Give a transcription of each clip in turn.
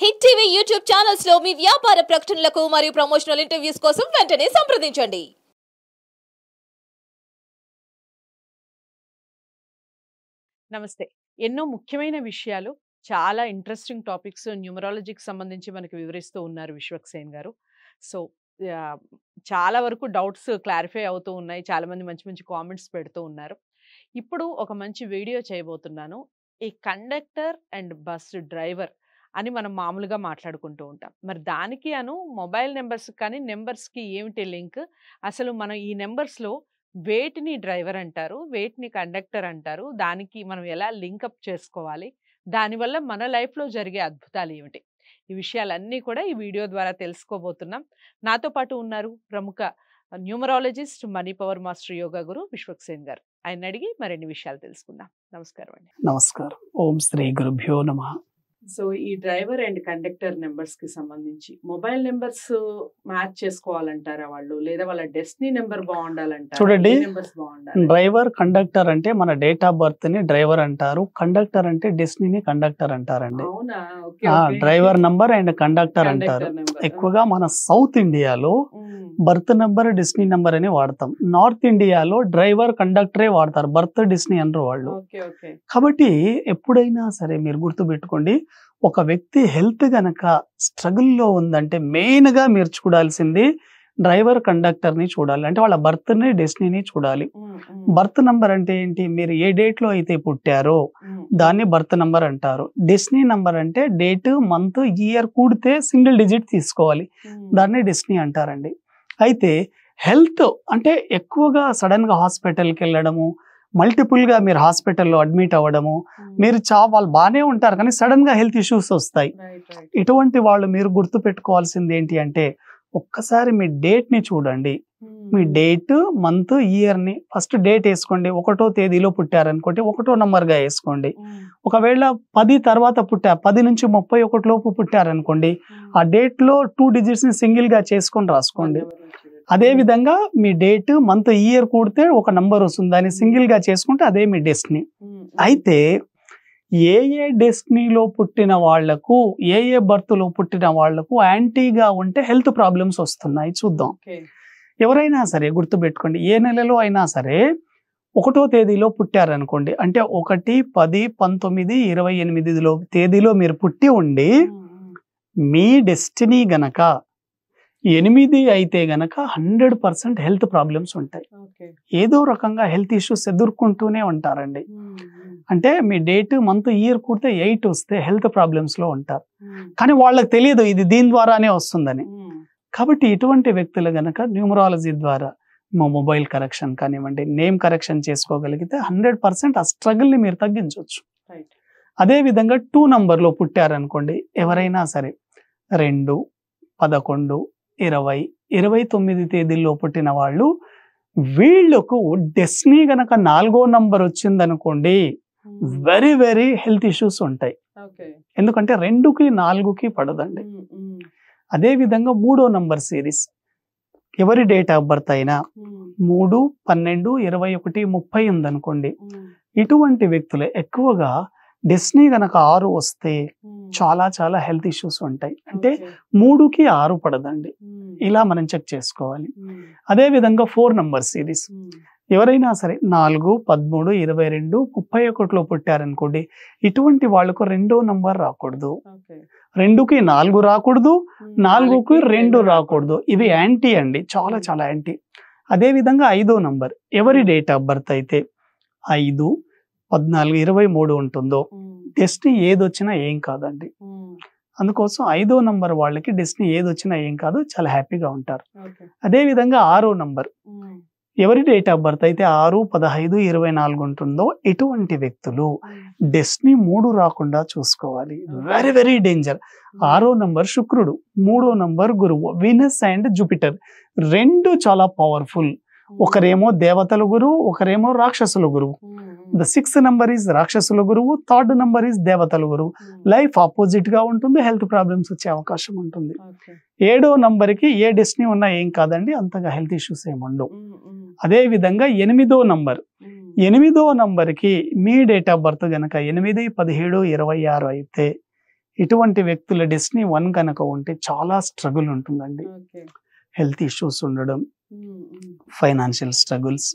Hit TV YouTube channels లో మీ వ్యాపార ప్రకటనలకు మరియు ప్రమోషనల్ ఇంటర్వ్యూస్ కోసం వెంటనే సంప్రదించండి. నమస్తే. ఎన్నో ముఖ్యమైన విషయాలు, చాలా ఇంట్రెస్టింగ్ టాపిక్స్ న్యూమరాలజీకి సంబంధించి మనకు వివరిస్తూ ఉన్నారు విశ్వక్సేన్ గారు. సో, చాలా వరకు డౌట్స్ క్లారిఫై అవుతూ ఉన్నాయి. చాలామంది మంచి మంచి కామెంట్స్ పెడుతూ ఉన్నారు. ఇప్పుడు ఒక మంచి వీడియో చేయబోతున్నాను. ఈ కండక్టర్ అండ్ బస్ డ్రైవర్ అని మనం మామూలుగా మాట్లాడుకుంటూ ఉంటాం. మరి దానికి మొబైల్ నెంబర్స్ కానీ నెంబర్స్‌కి ఏమిటి లింక్? అసలు మనం ఈ నెంబర్స్‌లో వేటిని డ్రైవర్ అంటారు, వేటిని కండక్టర్ అంటారు, దానికి మనం ఎలా లింకప్ చేసుకోవాలి, దానివల్ల మన లైఫ్లో జరిగే అద్భుతాలు ఏమిటి, ఈ విషయాలన్నీ కూడా ఈ వీడియో ద్వారా తెలుసుకోబోతున్నాం. నాతో పాటు ఉన్నారు ప్రముఖ numerologist, money power master, yoga guru Vishwaksen garu. ఆయన అడిగి మరిన్ని విషయాలు తెలుసుకుందాం. నమస్కారం అండి. నమస్కారం. ఓం శ్రీ గురుభ్యో నమః. సో ఈ డ్రైవర్ అండ్ కండక్టర్ నెంబర్స్ కి సంబంధించి మొబైల్ నెంబర్స్ మ్యాచ్ చేసుకోవాలంటారా వాళ్ళు, లేదా వాళ్ళ డెస్టినీ నెంబర్ బాగుండాలంటారా? చూడండి, నెంబర్స్ బాగుండాలి. డ్రైవర్ కండక్టర్ అంటే మన డేట్ ఆఫ్ బర్త్ ని డ్రైవర్ అంటారు, కండక్టర్ అంటే డెస్టినీని కండక్టర్ అంటారండి. అవునా? డ్రైవర్ నంబర్ అండ్ కండక్టర్ అంటారు. ఎక్కువగా మన సౌత్ ఇండియాలో బర్త్ నెంబర్ డెస్టినీ నెంబర్ అని వాడతాం. నార్త్ ఇండియాలో డ్రైవర్ కండక్టరే వాడతారు, బర్త్ డెస్టినీ అనరు వాళ్ళు. కాబట్టి ఎప్పుడైనా సరే మీరు గుర్తు పెట్టుకోండి, ఒక వ్యక్తి హెల్త్ గనక స్ట్రగుల్లో ఉందంటే మెయిన్ గా మీరు చూడాల్సింది డ్రైవర్ కండక్టర్ ని చూడాలి. అంటే వాళ్ళ బర్త్ ని డెస్టినీని చూడాలి. బర్త్ నంబర్ అంటే ఏంటి? మీరు ఏ డేట్ లో అయితే పుట్టారో దాన్ని బర్త్ నంబర్ అంటారు. డెస్టినీ నంబర్ అంటే డేట్, మంత్, ఇయర్ కూడితే సింగిల్ డిజిట్ తీసుకోవాలి, దాన్ని డెస్టినీ అంటారండి. అయితే హెల్త్ అంటే ఎక్కువగా సడన్ గా హాస్పిటల్కి వెళ్ళడము, మల్టిపుల్ గా మీరు హాస్పిటల్లో అడ్మిట్ అవ్వడము, మీరు వాళ్ళు బాగానే ఉంటారు కానీ సడన్ గా హెల్త్ ఇష్యూస్ వస్తాయి. ఇటువంటి వాళ్ళు మీరు గుర్తు పెట్టుకోవాల్సింది ఏంటి అంటే, ఒక్కసారి మీ డేట్ ని చూడండి. మీ డేట్, మంత్, ఇయర్ ని ఫస్ట్ డేట్ వేసుకోండి. 1వ తేదీలో పుట్టారనుకోండి 1వ నంబర్ గా వేసుకోండి. ఒకవేళ 10 తర్వాత 10 నుంచి 31 లోపు పుట్టారనుకోండి, ఆ డేట్ లో 2 డిజిట్స్ ని సింగిల్ గా చేసుకొని రాసుకోండి. అదే విధంగా మీ డేట్, మంత్, ఇయర్ కూడితే ఒక నంబర్ వస్తుంది, దాన్ని సింగిల్ గా చేసుకుంటే అదే మీ డెస్టినీ. అయితే ఏ డెస్టినీలో పుట్టిన వాళ్లకు, ఏ బర్త్ లో పుట్టిన వాళ్లకు యాంటీగా ఉంటే హెల్త్ ప్రాబ్లమ్స్ వస్తున్నాయి చూద్దాం. ఎవరైనా సరే గుర్తు పెట్టుకోండి, ఏ నెలలో అయినా సరే 1వ తేదీలో పుట్టారనుకోండి, అంటే 1, 10, 19, 28 తేదీలో మీరు పుట్టి ఉండి మీ డెస్టినీ గనక 8 అయితే గనక 100% హెల్త్ ప్రాబ్లమ్స్ ఉంటాయి. ఏదో రకంగా హెల్త్ ఇష్యూస్ ఎదుర్కొంటూనే ఉంటారండి. అంటే మీ డేట్, మంత్, ఇయర్ కూడితే 8 వస్తే హెల్త్ ప్రాబ్లమ్స్ లో ఉంటారు, కానీ వాళ్ళకి తెలియదు ఇది దీని ద్వారానే వస్తుందని. కాబట్టి ఇటువంటి వ్యక్తులు గనక న్యూమరాలజీ ద్వారా మా మొబైల్ కరెక్షన్ కానివ్వండి, నేమ్ కరెక్షన్ చేసుకోగలిగితే 100% ఆ స్ట్రగుల్ ని మీరు తగ్గించవచ్చు. అదే విధంగా 2 నంబర్లో పుట్టారనుకోండి, ఎవరైనా సరే 2, 11, 20, 29 తేదీల్లో పుట్టిన వాళ్ళు, వీళ్ళకు డెస్టినీ గనక 4వ నంబర్ వచ్చిందనుకోండి, వెరీ వెరీ హెల్త్ ఇష్యూస్ ఉంటాయి. ఎందుకంటే 2కి 4కి పడదండి. అదే విధంగా 3వ నంబర్ సిరీస్, ఎవరి డేట్ ఆఫ్ బర్త్ అయినా 3, 12, 21, 30 ఉందనుకోండి, ఇటువంటి వ్యక్తులే ఎక్కువగా డెస్టినీ గనక 6 వస్తే చాలా చాలా హెల్త్ ఇష్యూస్ ఉంటాయి. అంటే 3కి 6 పడదండి, ఇలా మనం చెక్ చేసుకోవాలి. అదే విధంగా 4 నంబర్ సిరీస్, ఎవరైనా సరే 4, 13, 22, 31లో పుట్టారనుకోండి, ఇటువంటి వాళ్ళకు 2వ నంబర్ రాకూడదు, 2కి 4 రాకూడదు, 4కి 2 రాకూడదు. ఇవి యాంటీ అండి, చాలా చాలా యాంటీ. అదే విధంగా 5వ నంబర్, ఎవరి డేట్ ఆఫ్ బర్త్ అయితే 5, 14, 23 ఉంటుందో డెస్టినీ ఏదొచ్చినా ఏం కాదండి. అందుకోసం 5వ నంబర్ వాళ్ళకి డెస్టినీ ఏదొచ్చినా ఏం కాదు, చాలా హ్యాపీగా ఉంటారు. అదే విధంగా 6వ నంబర్, ఎవరి డేట్ ఆఫ్ బర్త్ అయితే 6, 15, 24 ఉంటుందో ఇటువంటి వ్యక్తులు డెస్టినీ 3 రాకుండా చూసుకోవాలి. Very very danger. 6వ నంబర్ శుక్రుడు, 3వ నంబర్ గురువు, వీనస్ అండ్ జూపిటర్ 2 చాలా పవర్ఫుల్. ఒకరేమో దేవతల గురువు, ఒకరేమో రాక్షసుల గురువు. ద 6th నంబర్ ఈజ్ రాక్షసుల గురువు, 3rd నంబర్ ఈజ్ దేవతల గురువు. లైఫ్ ఆపోజిట్ గా ఉంటుంది, హెల్త్ ప్రాబ్లమ్స్ వచ్చే అవకాశం ఉంటుంది. 7వ నంబర్ కి ఏ డెస్టినీ ఉన్నా ఏం కాదండి, అంతగా హెల్త్ ఇష్యూస్ ఏముండవు. అదే విధంగా 8వ నంబర్, 8వ నంబర్ కి మీ డేట్ ఆఫ్ బర్త్ గనక 8, 17, 26 అయితే ఇటువంటి వ్యక్తుల డెస్టినీ 1 కనుక ఉంటే చాలా స్ట్రగుల్ ఉంటుందండి. హెల్త్ ఇష్యూస్ ఉండడం, ఫైనాన్షియల్ స్ట్రగుల్స్,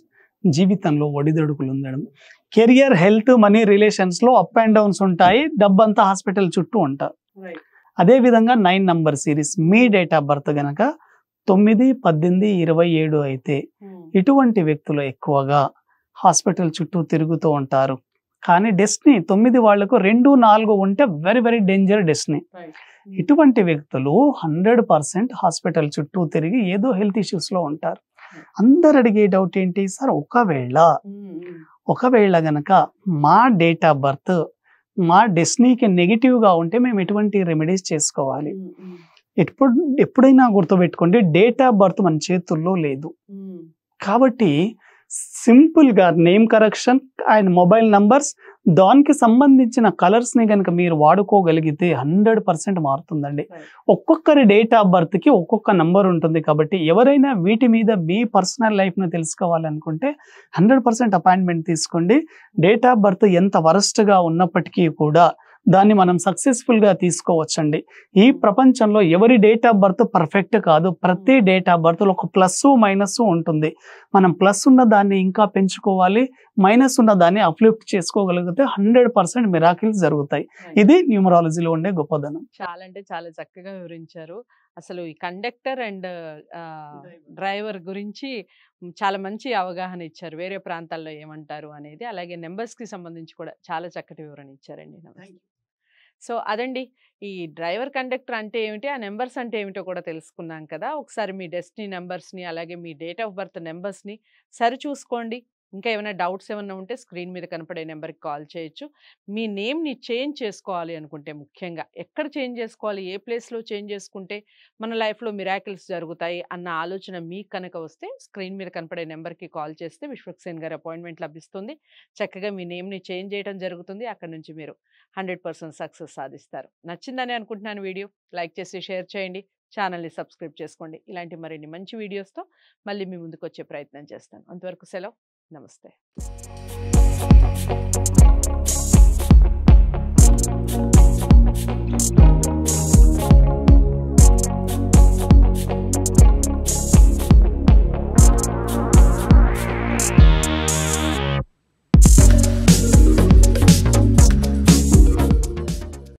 జీవితంలో ఒడిదొడుకులు ఉండడం, కెరియర్, హెల్త్, మనీ, రిలేషన్స్ లో అప్ అండ్ డౌన్స్ ఉంటాయి. డబ్బంతా హాస్పిటల్ చుట్టూ ఉంటారు. అదే విధంగా 9 number series me date of birth గనక 9, 18, 27 అయితే ఇటువంటి వ్యక్తులు ఎక్కువగా హాస్పిటల్ చుట్టూ తిరుగుతూ ఉంటారు. కానీ డెస్టినీ 9 వాళ్లకు 2, 4 ఉంటే వెరీ వెరీ డేంజర్ డెస్టినీ. ఇటువంటి వ్యక్తులు 100% హాస్పిటల్ చుట్టూ తిరిగి ఏదో హెల్త్ ఇష్యూస్ లో ఉంటారు. అందరు అడిగే డౌట్ ఏంటి సార్, ఒకవేళ గనక మా డేట్ ఆఫ్ బర్త్ మా డెస్టినీకి నెగిటివ్ గా ఉంటే మేము ఎటువంటి రెమెడీస్ చేసుకోవాలి? ఎప్పుడైనా గుర్తుపెట్టుకోండి, డేట్ ఆఫ్ బర్త్ మన చేతుల్లో లేదు. కాబట్టి సింపుల్ గా name correction and mobile numbers, దానికి సంబంధించిన కలర్స్ ని కనుక మీరు వాడుకోగలిగితే 100% మారుతుందండి. ఒక్కొక్కరి డేట్ ఆఫ్ బర్త్ కి ఒక్కొక్క నంబర్ ఉంటుంది. కాబట్టి ఎవరైనా వీటి మీద మీ పర్సనల్ లైఫ్ ను తెలుసుకోవాలనుకుంటే 100% అపాయింట్మెంట్ తీసుకోండి. డేట్ ఆఫ్ బర్త్ ఎంత వరస్ట్ గా ఉన్నప్పటికీ కూడా దాన్ని మనం సక్సెస్ఫుల్ గా తీసుకోవచ్చండి. ఈ ప్రపంచంలో ఎవరి డేట్ ఆఫ్ బర్త్ పర్ఫెక్ట్ కాదు. ప్రతి డేట్ ఆఫ్ బర్త్ లో ఒక ప్లస్ మైనస్ ఉంటుంది. మనం ప్లస్ ఉన్న దాన్ని ఇంకా పెంచుకోవాలి, మైనస్ ఉన్న దాన్ని అప్లిఫ్ట్ చేసుకోగలిగితే 100% మిరాకిల్స్ జరుగుతాయి. ఇది న్యూమరాలజీలో ఉండే గొప్పదనం. చాలా అంటే చాలా చక్కగా వివరించారు. అసలు ఈ కండక్టర్ అండ్ డ్రైవర్ గురించి చాలా మంచి అవగాహన ఇచ్చారు. వేరే ప్రాంతాల్లో ఏమంటారు అనేది, అలాగే నెంబర్స్ కి సంబంధించి కూడా చాలా చక్కటి వివరణ ఇచ్చారండి. సో అదండి, ఈ డ్రైవర్ కండక్టర్ అంటే ఏమిటి, ఆ నెంబర్స్ అంటే ఏమిటో కూడా తెలుసుకున్నాం కదా. ఒకసారి మీ డెస్టినీ నెంబర్స్ని అలాగే మీ డేట్ ఆఫ్ బర్త్ నెంబర్స్ని సరి చూసుకోండి. ఇంకా ఏమైనా డౌట్స్ ఏమైనా ఉంటే స్క్రీన్ మీద కనపడే నెంబర్కి కాల్ చేయొచ్చు. మీ నేమ్ని చేంజ్ చేసుకోవాలి అనుకుంటే, ముఖ్యంగా ఎక్కడ చేంజ్ చేసుకోవాలి, ఏ ప్లేస్లో చేంజ్ చేసుకుంటే మన లైఫ్లో మిరాకిల్స్ జరుగుతాయి అన్న ఆలోచన మీకు కనుక వస్తే స్క్రీన్ మీద కనపడే నెంబర్కి కాల్ చేస్తే విశ్వక్సేన్ గారి అపాయింట్మెంట్ లభిస్తుంది. చక్కగా మీ నేమ్ని చేంజ్ చేయడం జరుగుతుంది. అక్కడ నుంచి మీరు 100% సక్సెస్ సాధిస్తారు. నచ్చిందని అనుకుంటున్నాను వీడియో. లైక్ చేసి షేర్ చేయండి, ఛానల్ని సబ్స్క్రైబ్ చేసుకోండి. ఇలాంటి మరిన్ని మంచి వీడియోస్తో మళ్ళీ మీ ముందుకు వచ్చే ప్రయత్నం చేస్తాను. అంతవరకు సెలవు. నమస్తే.